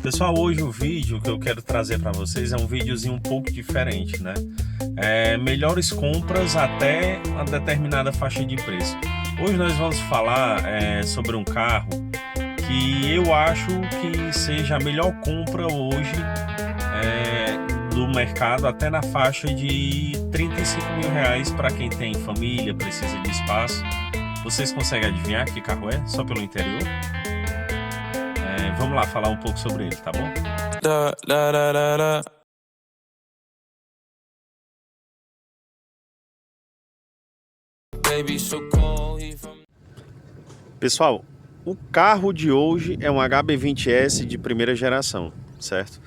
Pessoal, hoje o vídeo que eu quero trazer para vocês é um videozinho um pouco diferente, né? Melhores compras até uma determinada faixa de preço. Hoje nós vamos falar sobre um carro que eu acho que seja a melhor compra hoje do mercado, até na faixa de R$ 35.000 para quem tem família, precisa de espaço. Vocês conseguem adivinhar que carro é? Só pelo interior? Vamos lá falar um pouco sobre ele, tá bom? Pessoal, o carro de hoje é um HB20S de primeira geração, certo?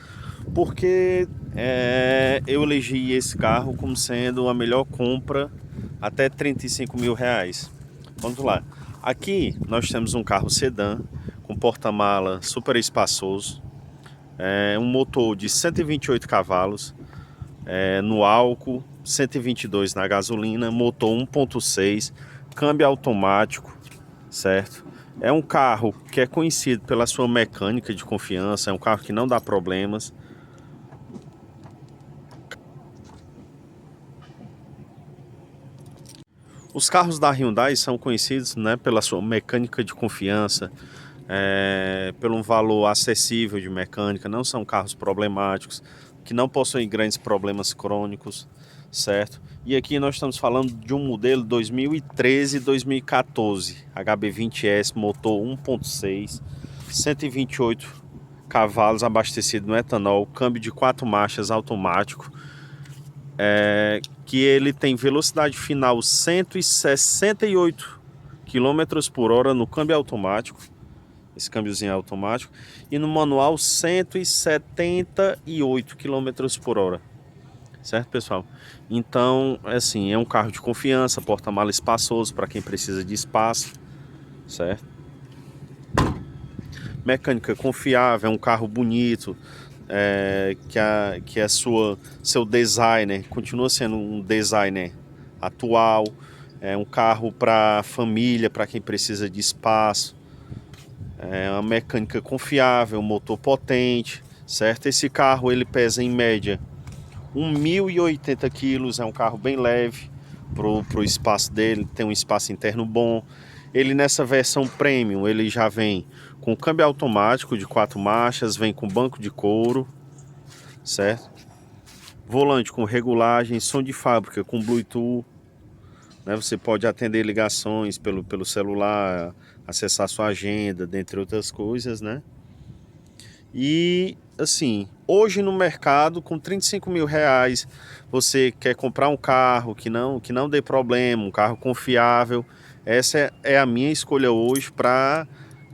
Porque eu elegi esse carro como sendo a melhor compra até R$ 35.000. Vamos lá. Aqui nós temos um carro sedã com porta-mala super espaçoso, um motor de 128 cavalos no álcool, 122 na gasolina, motor 1.6, câmbio automático, certo? É um carro que é conhecido pela sua mecânica de confiança, é um carro que não dá problemas. Os carros da Hyundai são conhecidos, né, pela sua mecânica de confiança, pelo um valor acessível de mecânica, não são carros problemáticos, que não possuem grandes problemas crônicos, certo? E aqui nós estamos falando de um modelo 2013 e 2014, HB20S, motor 1.6, 128 cavalos, abastecido no etanol, câmbio de 4 marchas automático, que ele tem velocidade final 168 km por hora no câmbio automático, esse câmbiozinho automático, e no manual 178 km por hora, certo, pessoal? Então, assim, é um carro de confiança, porta-mala espaçoso para quem precisa de espaço, certo? Mecânica confiável, é um carro bonito, que seu designer continua sendo um designer atual, é um carro para família, para quem precisa de espaço, uma mecânica confiável, motor potente, certo? Esse carro ele pesa em média 1.080 quilos, é um carro bem leve pro espaço dele, tem um espaço interno bom. Ele nessa versão premium, ele já vem com câmbio automático de 4 marchas, vem com banco de couro, certo? Volante com regulagem, som de fábrica com Bluetooth, né? Você pode atender ligações pelo celular, acessar sua agenda, dentre outras coisas, né? E assim, hoje no mercado, com R$ 35.000, você quer comprar um carro que não dê problema, um carro confiável. Essa é a minha escolha hoje para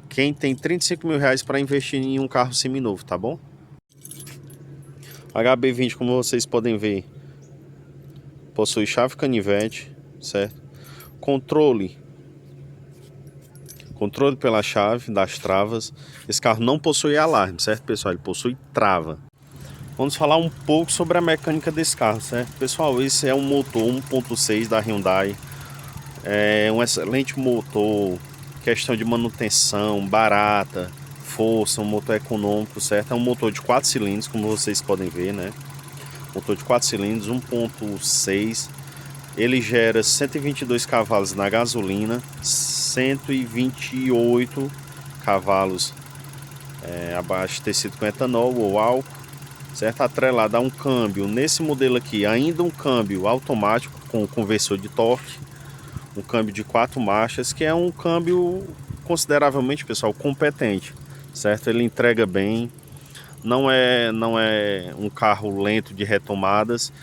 quem tem R$ 35.000 para investir em um carro seminovo, tá bom? HB20, como vocês podem ver, possui chave canivete, certo? Controle pela chave das travas. Esse carro não possui alarme, certo, pessoal? Ele possui trava. Vamos falar um pouco sobre a mecânica desse carro, certo? Pessoal, esse é um motor 1.6 da Hyundai. É um excelente motor, questão de manutenção, barata, força, um motor econômico, certo? É um motor de 4 cilindros, como vocês podem ver, né? Motor de 4 cilindros, 1.6. Ele gera 122 cavalos na gasolina, 128 cavalos abastecido com etanol ou álcool, certo? Atrelado a um câmbio, nesse modelo aqui, ainda um câmbio automático com conversor de torque, um câmbio de 4 marchas, que é um câmbio consideravelmente, pessoal, competente, certo? Ele entrega bem, não é um carro lento de retomadas.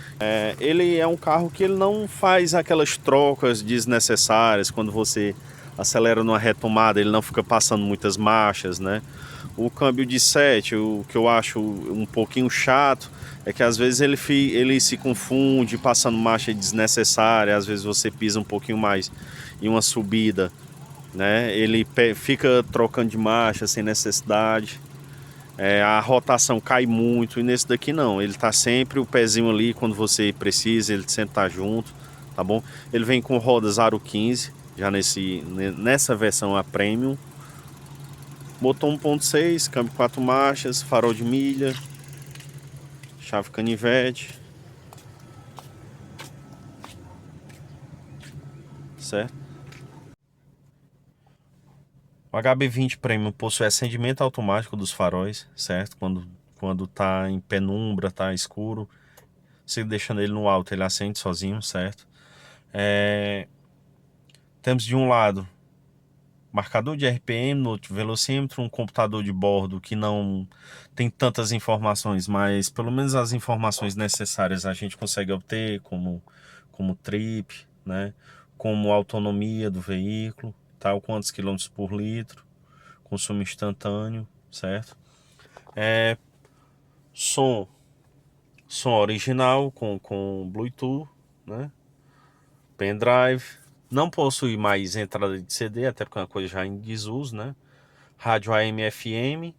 Ele é um carro que ele não faz aquelas trocas desnecessárias. Quando você acelera numa retomada, ele não fica passando muitas marchas, né? O câmbio de 7, o que eu acho um pouquinho chato, é que às vezes ele se confunde passando marcha desnecessária. Às vezes você pisa um pouquinho mais em uma subida, né? Ele fica trocando de marcha sem necessidade. A rotação cai muito, e nesse daqui não, ele tá sempre o pezinho ali quando você precisa, ele sempre tá junto, tá bom? Ele vem com rodas Aro 15, já nessa versão a Premium, Motor 1.6, câmbio 4 marchas, farol de milha, chave canivete, certo? O HB20 Premium possui acendimento automático dos faróis, certo? Quando tá em penumbra, tá escuro, se deixando ele no alto, ele acende sozinho, certo? Temos de um lado marcador de RPM, no velocímetro, um computador de bordo que não tem tantas informações, mas pelo menos as informações necessárias a gente consegue obter, como trip, né? Como autonomia do veículo, tal, quantos quilômetros por litro, consumo instantâneo, certo? Som original com Bluetooth, né? Pendrive. Não possui mais entrada de CD, até porque é uma coisa já em desuso, né? Rádio AM e FM.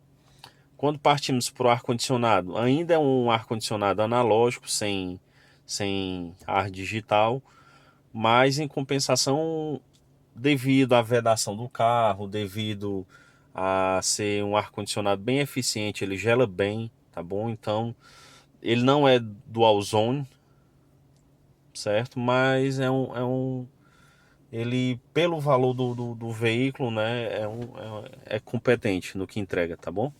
Quando partimos para o ar-condicionado, ainda é um ar-condicionado analógico, sem ar digital, mas em compensação, devido à vedação do carro, devido a ser um ar-condicionado bem eficiente, ele gela bem, tá bom? Então, ele não é dual zone, certo? Mas ele, pelo valor do veículo, né, é competente no que entrega, tá bom?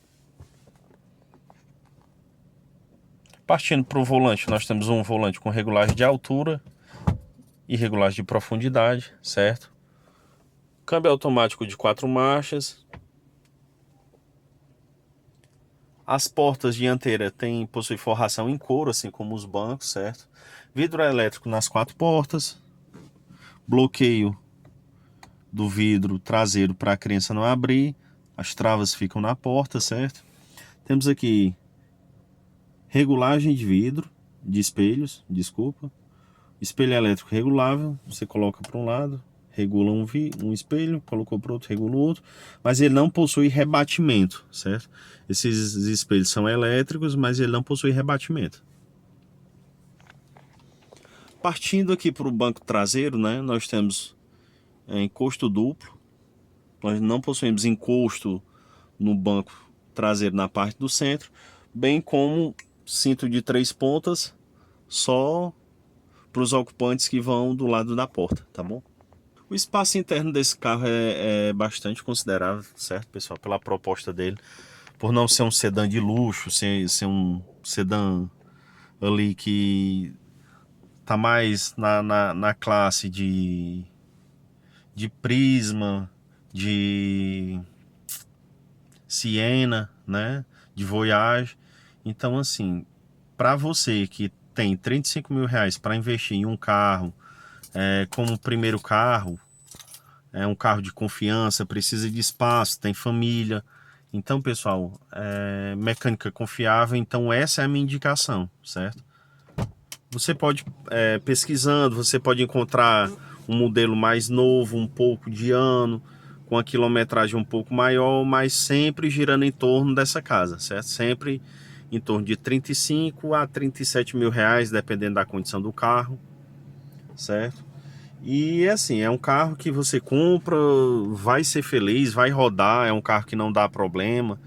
Partindo para o volante, nós temos um volante com regulagem de altura e regulagem de profundidade, certo? Câmbio automático de 4 marchas. As portas dianteiras possuem forração em couro, assim como os bancos, certo? Vidro elétrico nas 4 portas. Bloqueio do vidro traseiro para a criança não abrir. As travas ficam na porta, certo? Temos aqui regulagem de vidro, de espelhos, desculpa. Espelho elétrico regulável, você coloca para um lado, regula um espelho, colocou para outro, regula o outro, mas ele não possui rebatimento, certo? Esses espelhos são elétricos, mas ele não possui rebatimento. Partindo aqui para o banco traseiro, né, nós temos encosto duplo, nós não possuímos encosto no banco traseiro na parte do centro, bem como cinto de 3 pontas, só para os ocupantes que vão do lado da porta, tá bom? O espaço interno desse carro é bastante considerável, certo, pessoal? Pela proposta dele, por não ser um sedã de luxo, ser um sedã ali que tá mais na classe de Prisma, de Siena, né? De Voyage. Então, assim, para você que tem 35 mil reais para investir em um carro, como primeiro carro, é um carro de confiança, precisa de espaço, tem família. Então, pessoal, mecânica confiável, então essa é a minha indicação, certo? Você pode, pesquisando, você pode encontrar um modelo mais novo, um pouco de ano, com a quilometragem um pouco maior, mas sempre girando em torno dessa casa, certo? Sempre em torno de 35 a 37 mil reais, dependendo da condição do carro, certo? E assim, é um carro que você compra, vai ser feliz, vai rodar, é um carro que não dá problema.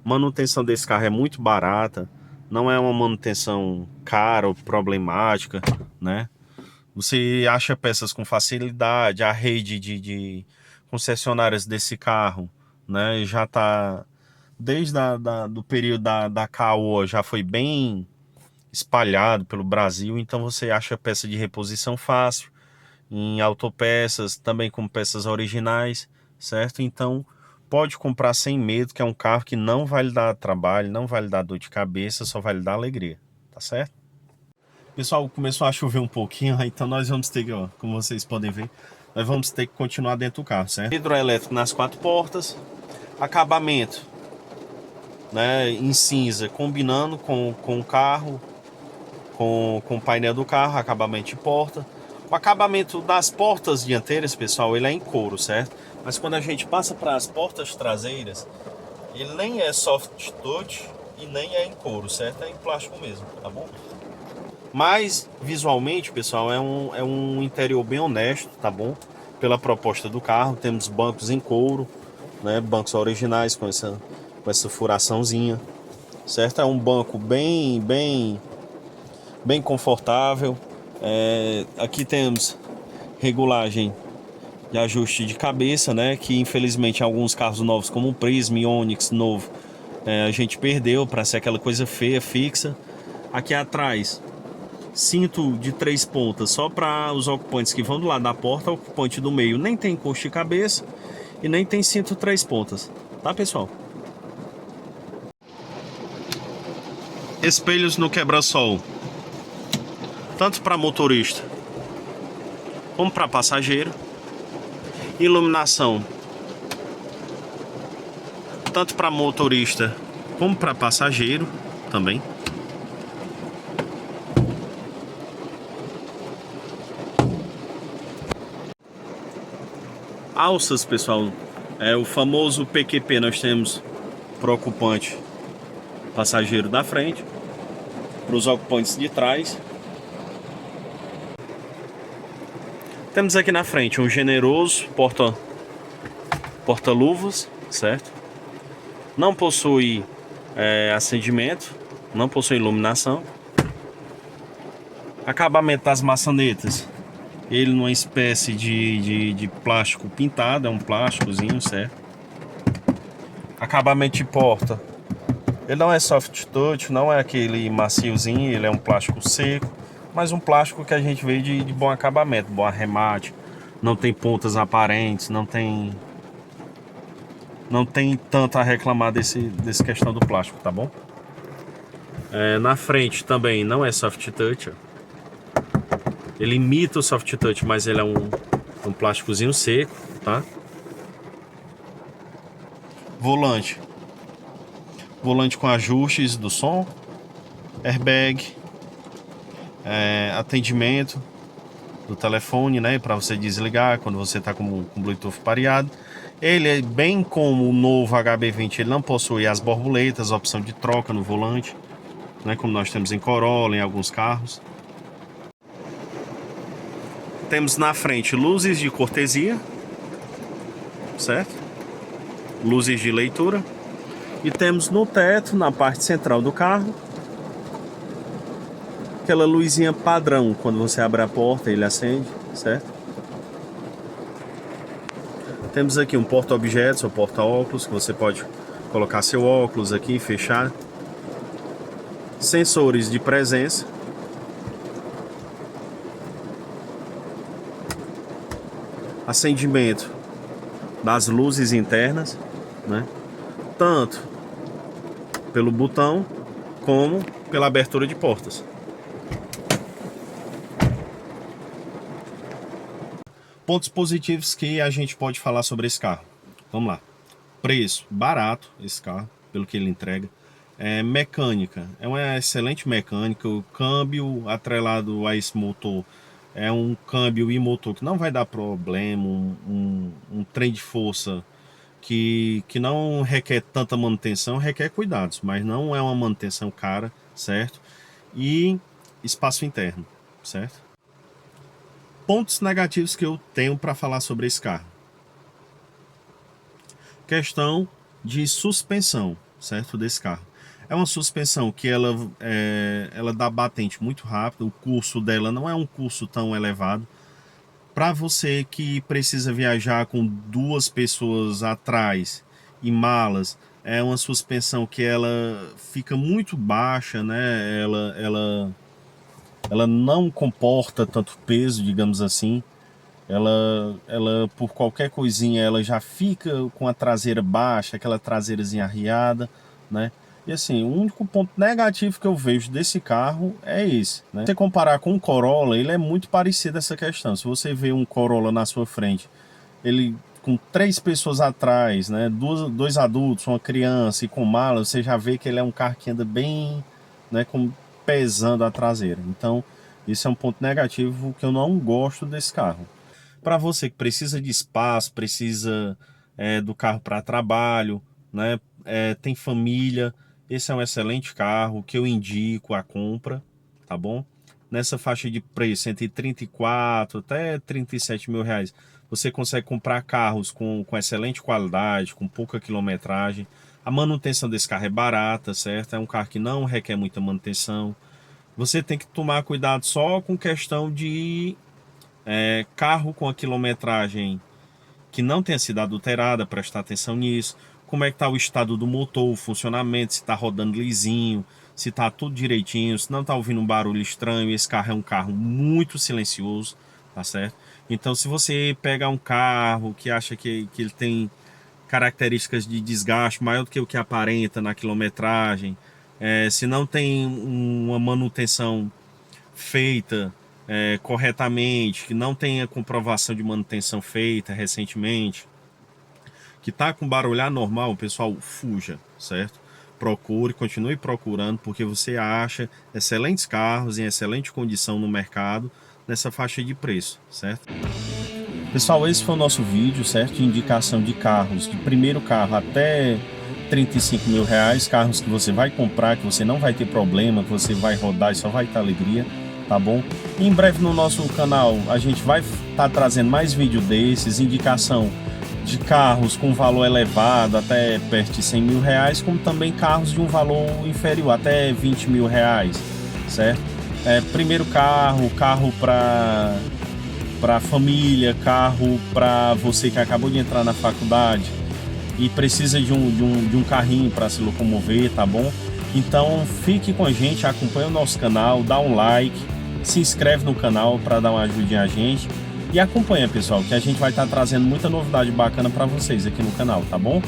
Manutenção desse carro é muito barata, não é uma manutenção cara ou problemática, né? Você acha peças com facilidade, a rede de concessionárias desse carro, né, já tá, desde do período da Caoa, já foi bem espalhado pelo Brasil, então você acha peça de reposição fácil, em autopeças, também com peças originais, certo? Então pode comprar sem medo, que é um carro que não vai lhe dar trabalho, não vai lhe dar dor de cabeça, só vai lhe dar alegria, tá certo? Pessoal, começou a chover um pouquinho, então nós vamos ter que, ó, como vocês podem ver, nós vamos ter que continuar dentro do carro, certo? Vidro elétrico nas 4 portas, acabamento, né, em cinza, combinando com o carro, com o painel do carro, acabamento de porta. O acabamento das portas dianteiras, pessoal, ele é em couro, certo? Mas quando a gente passa para as portas traseiras, ele nem é soft touch e nem é em couro, certo? É em plástico mesmo, tá bom? Mas, visualmente, pessoal, é um interior bem honesto, tá bom? Pela proposta do carro, temos bancos em couro, né? Bancos originais com essa furaçãozinha, certo? É um banco bem confortável. Aqui temos regulagem de ajuste de cabeça, né? Que infelizmente em alguns carros novos, como o Prisma e Onix novo, a gente perdeu para ser aquela coisa feia, fixa. Aqui atrás, cinto de 3 pontas só para os ocupantes que vão do lado da porta. O ocupante do meio nem tem encosto de cabeça e nem tem cinto 3 pontas, tá, pessoal? Espelhos no quebra-sol, tanto para motorista como para passageiro. Iluminação, tanto para motorista como para passageiro também. Alças, pessoal, o famoso PQP. Nós temos para o ocupante passageiro da frente, para os ocupantes de trás. Temos aqui na frente um generoso porta-luvas, certo? Não possui acendimento, não possui iluminação. Acabamento das maçanetas, ele numa espécie de plástico pintado, é um plásticozinho, certo? Acabamento de porta, ele não é soft touch, não é aquele maciozinho, ele é um plástico seco, mas um plástico que a gente vê de bom acabamento, bom arremate, não tem pontas aparentes, não tem tanto a reclamar desse questão do plástico, tá bom? Na frente também não é soft touch, ele imita o soft touch, mas ele é um plásticozinho seco, tá? Volante com ajustes do som, airbag, atendimento do telefone, né, para você desligar quando você está com o Bluetooth pareado. Ele é bem como o novo HB20, ele não possui as borboletas, a opção de troca no volante, né, como nós temos em Corolla, em alguns carros. Temos na frente luzes de cortesia, certo? Luzes de leitura. E temos no teto, na parte central do carro, aquela luzinha padrão, quando você abre a porta ele acende, certo? Temos aqui um porta-objetos ou porta-óculos, que você pode colocar seu óculos aqui e fechar. Sensores de presença. Acendimento das luzes internas, né? Tanto pelo botão como pela abertura de portas. Pontos positivos que a gente pode falar sobre esse carro. Vamos lá. Preço, barato esse carro, pelo que ele entrega. Mecânica, é uma excelente mecânica. O câmbio atrelado a esse motor é um câmbio e motor que não vai dar problema. Um trem de força que não requer tanta manutenção, requer cuidados, mas não é uma manutenção cara, certo? E espaço interno, certo? Pontos negativos que eu tenho para falar sobre esse carro. Questão de suspensão, certo? Desse carro. É uma suspensão que ela dá batente muito rápido, o curso dela não é um curso tão elevado. Para você que precisa viajar com 2 pessoas atrás e malas, é uma suspensão que ela fica muito baixa, né? Ela não comporta tanto peso, digamos assim. Ela por qualquer coisinha, ela já fica com a traseira baixa, aquela traseirazinha arriada, né? E assim, o único ponto negativo que eu vejo desse carro é esse, né? Se você comparar com o Corolla, ele é muito parecido essa questão. Se você vê um Corolla na sua frente, ele com 3 pessoas atrás, né? Dois adultos, uma criança e com mala, você já vê que ele é um carro que anda bem, né? Pesando a traseira. Então, isso é um ponto negativo que eu não gosto desse carro. Para você que precisa de espaço, precisa do carro para trabalho, né? Tem família, esse é um excelente carro que eu indico a compra, tá bom? Nessa faixa de preço, entre 34 até 37 mil reais, você consegue comprar carros com excelente qualidade, com pouca quilometragem. A manutenção desse carro é barata, certo? É um carro que não requer muita manutenção. Você tem que tomar cuidado só com questão de carro com a quilometragem que não tenha sido adulterada, prestar atenção nisso. Como é que está o estado do motor, o funcionamento, se está rodando lisinho, se está tudo direitinho, se não está ouvindo um barulho estranho. Esse carro é um carro muito silencioso, tá certo? Então, se você pegar um carro que acha que ele tem características de desgaste maior do que o que aparenta na quilometragem, se não tem uma manutenção feita corretamente, que não tenha comprovação de manutenção feita recentemente, que está com barulhar normal, pessoal, fuja, certo? Procure, continue procurando, porque você acha excelentes carros em excelente condição no mercado, nessa faixa de preço, certo? Pessoal, esse foi o nosso vídeo, certo? De indicação de carros, de primeiro carro até 35 mil reais, carros que você vai comprar, que você não vai ter problema, que você vai rodar e só vai ter alegria, tá bom? E em breve no nosso canal a gente vai estar trazendo mais vídeo desses, indicação de carros com valor elevado, até perto de 100 mil reais, como também carros de um valor inferior, até 20 mil reais, certo? Primeiro carro para família, carro para você que acabou de entrar na faculdade e precisa de um carrinho para se locomover, tá bom? Então fique com a gente, acompanhe o nosso canal, dá um like, se inscreve no canal para dar uma ajudinha a gente e acompanha, pessoal, que a gente vai estar trazendo muita novidade bacana para vocês aqui no canal, tá bom?